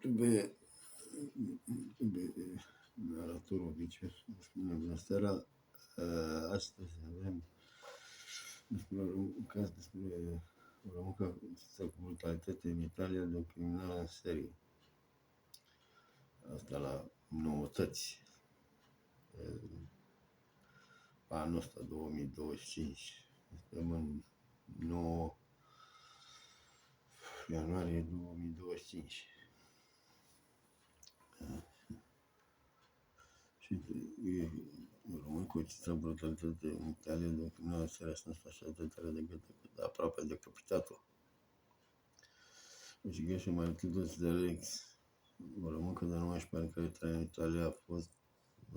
Trebuie naratorul Vice, bună seara. Astăzi avem un caz despre o româncă cu brutalitate în Italia de o criminală în serie. Asta la noutăți. Anul ăsta, 2025. Suntem în 9 ianuarie 2025. Și e român cu o brutalitate în Italia de o criminală în serie, sunt așa de tare de gâtă, aproape decapitat-o. Ucigașul Matilde Zelex, o româncă de 19 ani care trăia în Italia, a fost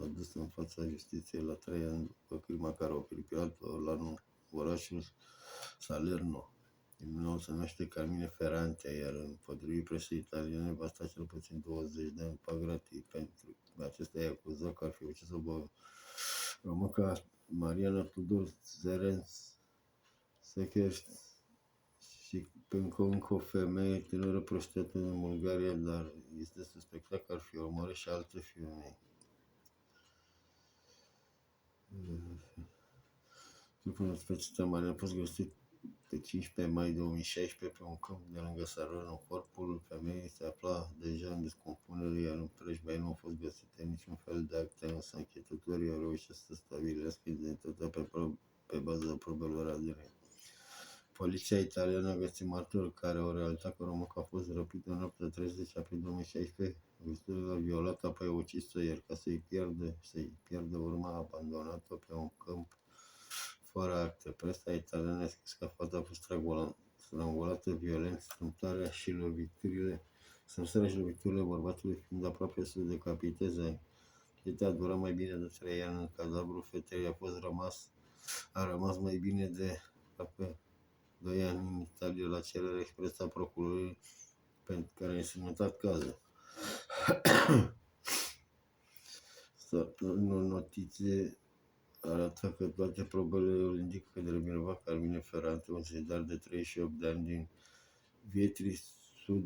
adusă în fața justiției la 3 ani după crima care a peripilat-o la orașul Salerno. Criminalul se numește Carmine Ferrante, iar potrivit presei italiene va sta cel puțin 20 de ani pe gratii. Pentru acesta e acuzat că ar fi ucis o româncă, Mariana Tudor Zerenț Sechești, și încă o femeie tânără prostituată în Bulgaria, dar este suspectat că ar fi omorât și alte femei. Trupul înspățită Mariana a fost găsit pe 15 mai 2016 pe un câmp de lângă Salerno. Corpul femeii se afla deja în descompunere, iar în 13 mai nu au fost găsite niciun fel de acte, însă anchetatorii au reușit să stabilească identitatea pe baza probelor ADN. Poliția italiană a găsit martori care au relatat că românca a fost răpită în noaptea 30 aprilie 2016, văzută a violat, apoi a ucis-o, iar ca să-i pierdă urma, a abandonat-o pe un câmp fără acte. Presa italiană a scris că fata a fost strangulată violent, strâmtarea și loviturile bărbatului fiind aproape să decapiteze. Ancheta a durat mai bine de 3 ani, în cadavrul fetei a rămas mai bine de aproape 2 ani în Italia la cerere expresă a procurorului pentru care a însemnătat cazul. Notițe arată că toate probele îl indică că de vinovat Carmine Ferrante, un sedar de 38 de ani din Vietri Sud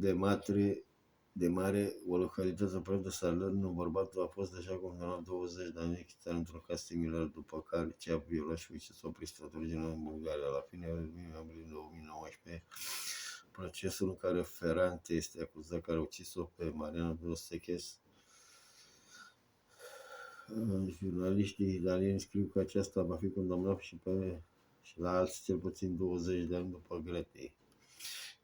de Mare, o localitate aproape de Salerno. Bărbatul a fost deja condamnat 20 de ani de închisoare într-un caz similar, după care ce a violat și ucis o pristătorgină în Bulgaria. La finele lunii aprilie 2019, procesul în care Ferrante este acuzat că a ucis-o pe Mariana Doseches. Jurnaliștii italieni scriu că aceasta va fi condamnat și la alți cel puțin 20 de ani după Gretei.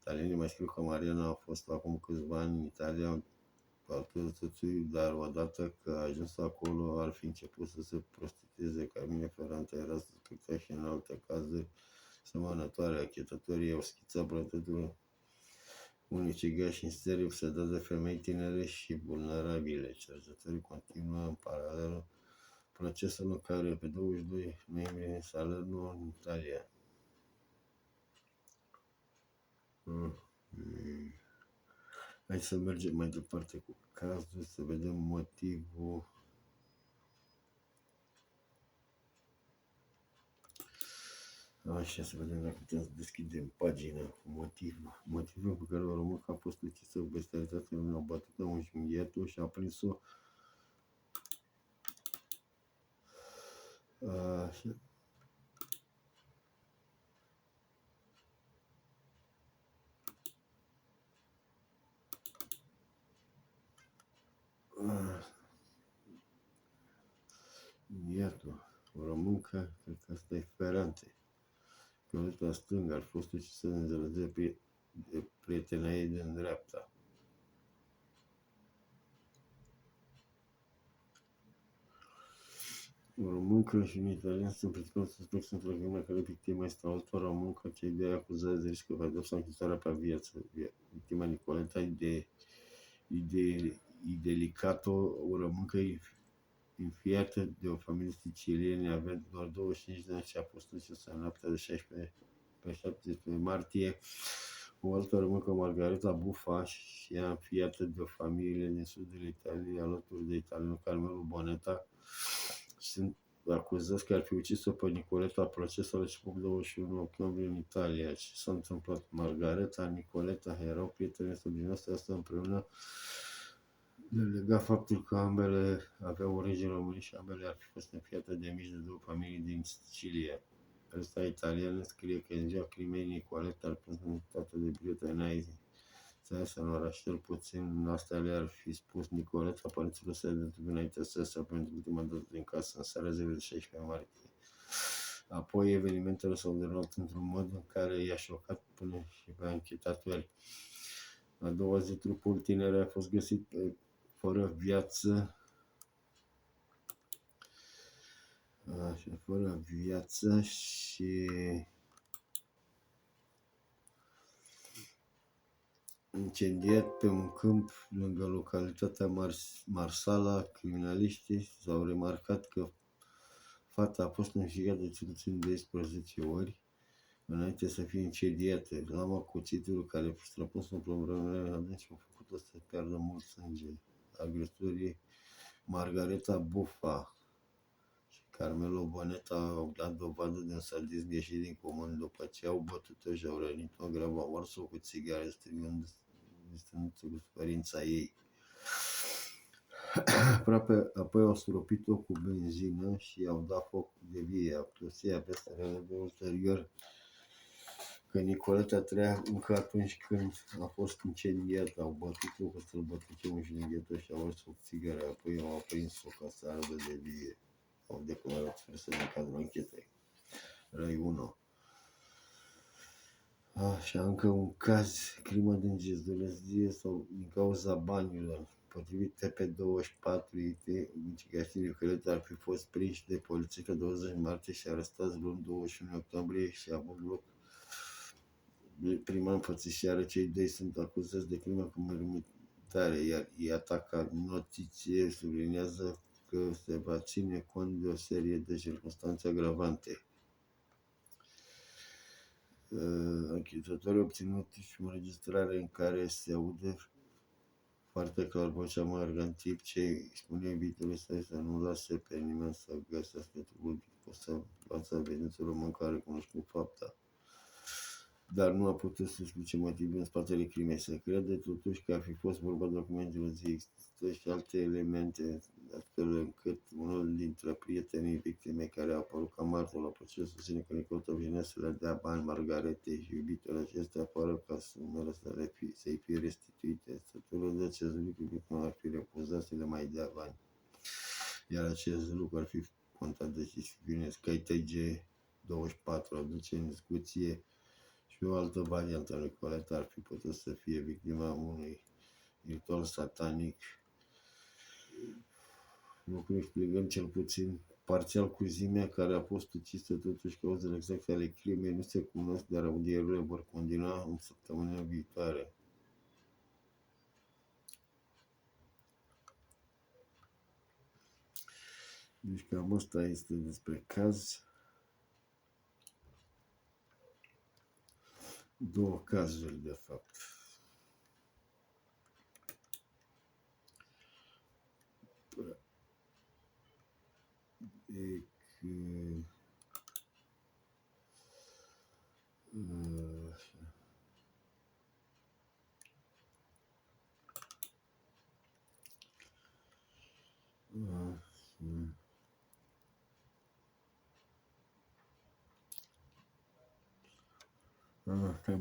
Italienii mai scriu că Mariana a fost acum câțiva ani în Italia cu altul soțului, dar odată că a ajuns acolo ar fi început să se prostitueze. Carmine Ferrante era suspectat și în alte cazuri semănătoare. Anchetatorii au schițat prototiul unui ucigaș în serie obsedat de femei tinere și vulnerabile. Cercetătorii continuă în paralel procesul în care pe 22 noiembrie în Salerno, în Italia. Hai să mergem mai departe cu cazul, să vedem motivul. Așa, să vedem dacă putem să deschidem pagina cu motivul pe care o româncă a fost ucisă cu bestialitate, lumea a bătut-o, înjunghiat-o și a prins-o. Așa. Iată, o româncă, cred că asta e Ferrante. Violeta stângă ar fost ucisă în zălăzea de prietena ei din dreapta. O româncă și un italian sunt principal suspecți într-o crimă care victima este o altă româncă, cei doi acuzați de riscă de pedepsă închisoarea pe viață. Victima Nicoleta Idelicato, o româncă înfiată de o familie siciliană, având doar 25 de ani și a fost ucisă în noaptea de 17 martie. O altă româncă, Margareta Buffa, și ea înfiată de o familie din sudul Italiei, alături de italianul Carmelo Bonetta, sunt acuzați că ar fi ucis-o pe Nicoleta. Procesul a început 21 octombrie în Italia. Ce s-a întâmplat? Margareta, Nicoleta erau prietene, să din asta împreună Le lega faptul că ambele aveau origini românești și ambele ar fi fost înfiate de mici de două familii din Sicilia. Ăsta italian scrie că în ziua crimei Nicoleta ar prezentată de prietenai să în oraș, cel puțin asta le-ar fi spus Nicoleta, părinților săi de înainte să se pentru ultima dată din casă în seara zilei de 16 martie. Apoi evenimentele s-au derulat într-un mod în care i-a șocat până și pe anchetatori. A doua zi, trupul tinerei a fost găsit fără viață, și incendiat pe un câmp lângă localitatea Marsala. Criminaliștii s-au remarcat că fata a fost înfigată de cel puțin 12 ori înainte să fie incendiată. Lama cuțitul care a fost străpus în plămărările adânci a făcut-o să piardă mult sânge. Agresorii Margareta Buffa și Carmelo Boneta au dat dovadă de un sadism ieșit din comun după ce au bătut-o și au rănit-o grav, au ars-o cu țigare, strigând cu suferința ei. Apoi au stropit-o cu benzină și au dat foc de vie. Autopsia peste de ulterior că Nicoleta trăia încă atunci când a fost incendiată. Au bătut-o cu străbătuce un junghiător și au ars-o cu țigare. Apoi au aprins-o ca să ardă de vie. Au declarat sursele în cadrul anchetei. Rai 1. Așa, încă un caz, crimă din Gizdulăzie sau din cauza banilor. Potrivit TP24, investigații Nicoleta ar fi fost prinși de poliție pe 20 martie și arestați luni 21 octombrie și a avut loc prima înfățișare. Cei doi sunt acuzați de crimă cu mărmitare, iar Iataca Notiție sublinează că se va ține cont de o serie de circunstanțe agravante. Anchetatorii au obținut și o înregistrare în care se aude foarte clar vocea mai în timp ce spune iubitului său să nu lase pe nimeni să găsească trupul, să față evidențelor mâncare cunoscut fapta. Dar nu a putut să explice motivul în spatele crimei. Se crede totuși că ar fi fost vorba de documentele zi. Există și alte elemente, astfel încât unul dintre prietenii victimei care a apărut ca martor la proces susține că Nicoleta venea să le dea bani Margaretei și iubitul acestea afară ca sumele să-i fie restituite. Stăturul de acest lucru victima ar fi refuzat să le mai dea bani. Iar acest lucru ar fi contat de chestiune SkyTG 24 aduce în discuție și o altă variantă a Nicoleta ar fi putut să fie victima unui ritual satanic, lucru explicând cel puțin parțial cruzimea care a fost ucisă. Totuși cauzele exacte ale crimei nu se cunosc, dar audierile vor continua în săptămâna viitoare. Deci cam asta este despre caz. Două cazuri, de fapt. E că...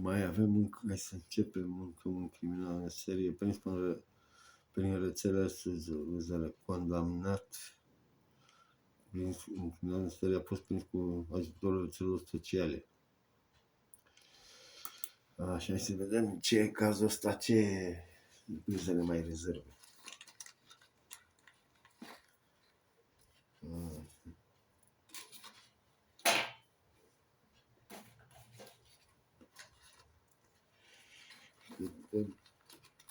mai avem hai să începem încă un criminal în serie prins prin rețelele Suzele, condamnat un criminal în serie a fost prins cu ajutorul rețelelor sociale. Așa, hai să vedem ce e cazul ăsta, ce surprizele mai rezerve.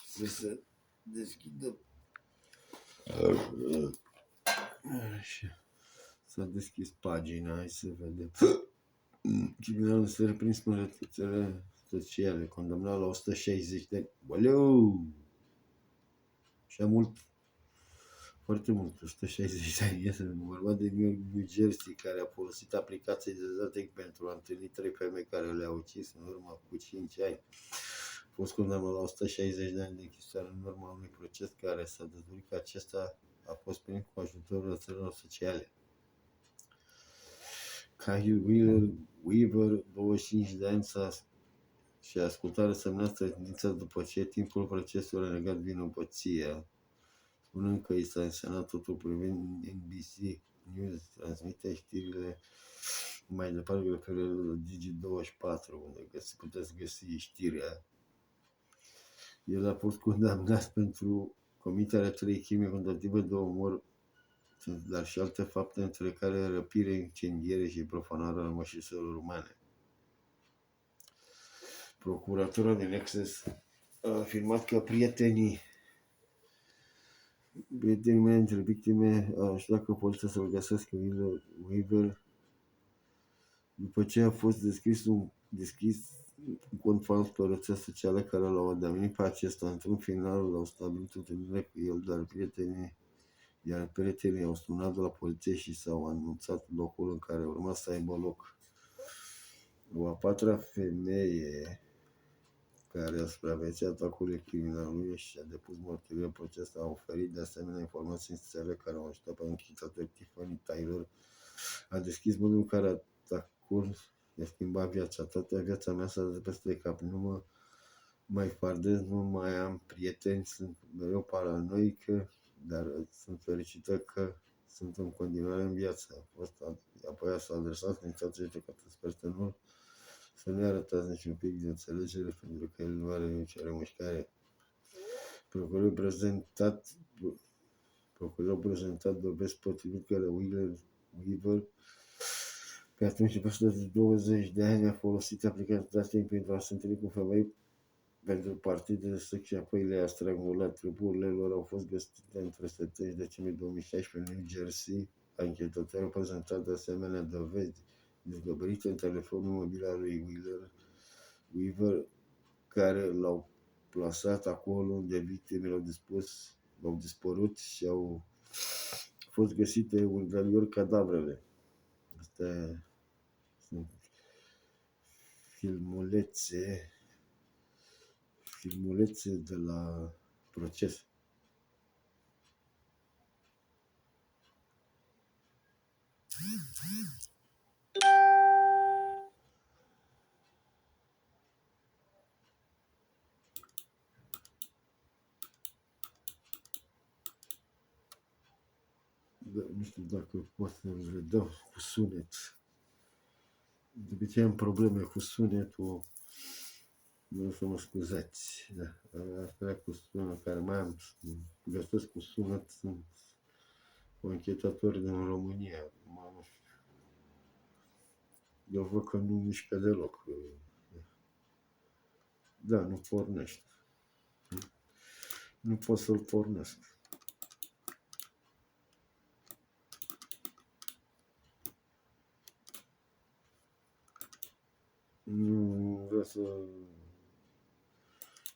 Să se deschidă. Așa. S-a deschis pagina, hai să vedem. Criminalul se reprins prin rețelele sociale, condamnat la 160 de ani. Oleu! Și mult, foarte mult, 160 de ani. Este vorba de New Jersey, care a folosit aplicații de Zatec pentru a întâlni 3 femei care le-au ucis în urmă cu 5 ani. fost condamnat la 160 de ani de închisoare în urma unui proces care s-a dezvăluit că acesta a fost primit cu ajutorul țărilor sociale. Kyle Weaver, 25 de ani, și-a ascultat răsămnească sentința după ce timpul procesului a negat vinovăția, spunând că i s-a însemnat totul privind NBC News, transmite știrile mai departe pe perioada Digi24, unde puteți găsi știrea. El a fost condamnat pentru comiterea 3 crime tentative de omor, dar și alte fapte, între care răpire, incendiere și profanarea mășiselor umane. Procuratura din Essex a afirmat că prietenii mei între victime au așteptat poliția să-l găsească Weaver după ce a fost deschis un cont fals pe o rețea socială care l-au ademenit pe acesta. Într-un final l-au stabilit întâlnire cu el, iar prietenii au sunat de la poliție și s-au anunțat locul în care urma să aibă loc. O a patra femeie care a supraviețuit atacului criminalului și a depus mărturie în proces a oferit de asemenea informații sincere care au ajutat pe închițator Tiffany Taylor. A deschis modul în care atacul i-a schimbat viața. Toată viața mea s-a dat peste cap. Nu mă mai fardez, nu mai am prieteni, sunt mereu paranoică, dar sunt fericită că sunt în continuare în viață. Apoi s-a adresat inițiației de către sper să nu arătați niciun pic de înțelegere, pentru că el nu are nicio remușcare. Procurorul prezentat dovezi potrivit care Weaver, pe atunci peste 20 de ani, a folosit aplicația pentru a se întâlni cu femei pentru partide de sex și apoi le-a strangulat. Trupurile lor au fost găsite între septembrie și decembrie 2016 în New Jersey. Anchetatorul a prezentat de asemenea dovezi descoperite în telefonul mobil al lui Weaver, care l-au plasat acolo unde victimele au dispărut și au fost găsite ulterior cadavrele. Astea sunt filmulețe de la proces. Da, nu știu dacă pot să-l redau cu sunet. De obicei am probleme cu sunetul. Nu să mă scuzați. Da. Asta cu sunet care mai am. Găsesc cu sunet sunt anchetatori din România. Nu știu. Eu văd că nu mișcă deloc. Da, nu pornește. Nu pot să-l pornesc. Nu vreau să...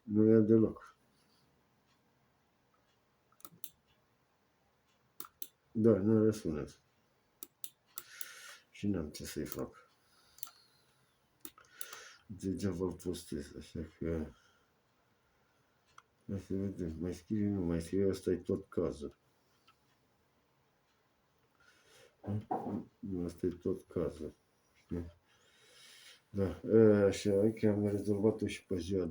Nu ia deloc. Da, nu are sunet. Și n-am ce să-i fac. Degeaba îl postez, așa că... Hai să vedem. Mai scrie, ăsta e tot cazul. Asta e tot cazul. Da, așa, că am rezolvat-o și pe ziua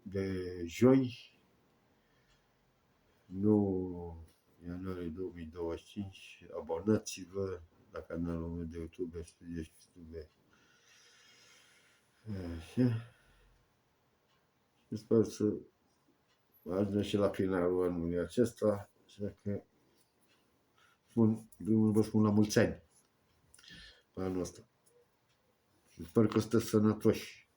de joi, 9 ianuarie 2025. Abonați-vă la canalul meu de YouTube, Studio și Stube. Așa. Sper să ajungem și la finalul anului acesta, așa că vă spun la mulți ani pe anul ăsta. Sper că sunteți sănătoși.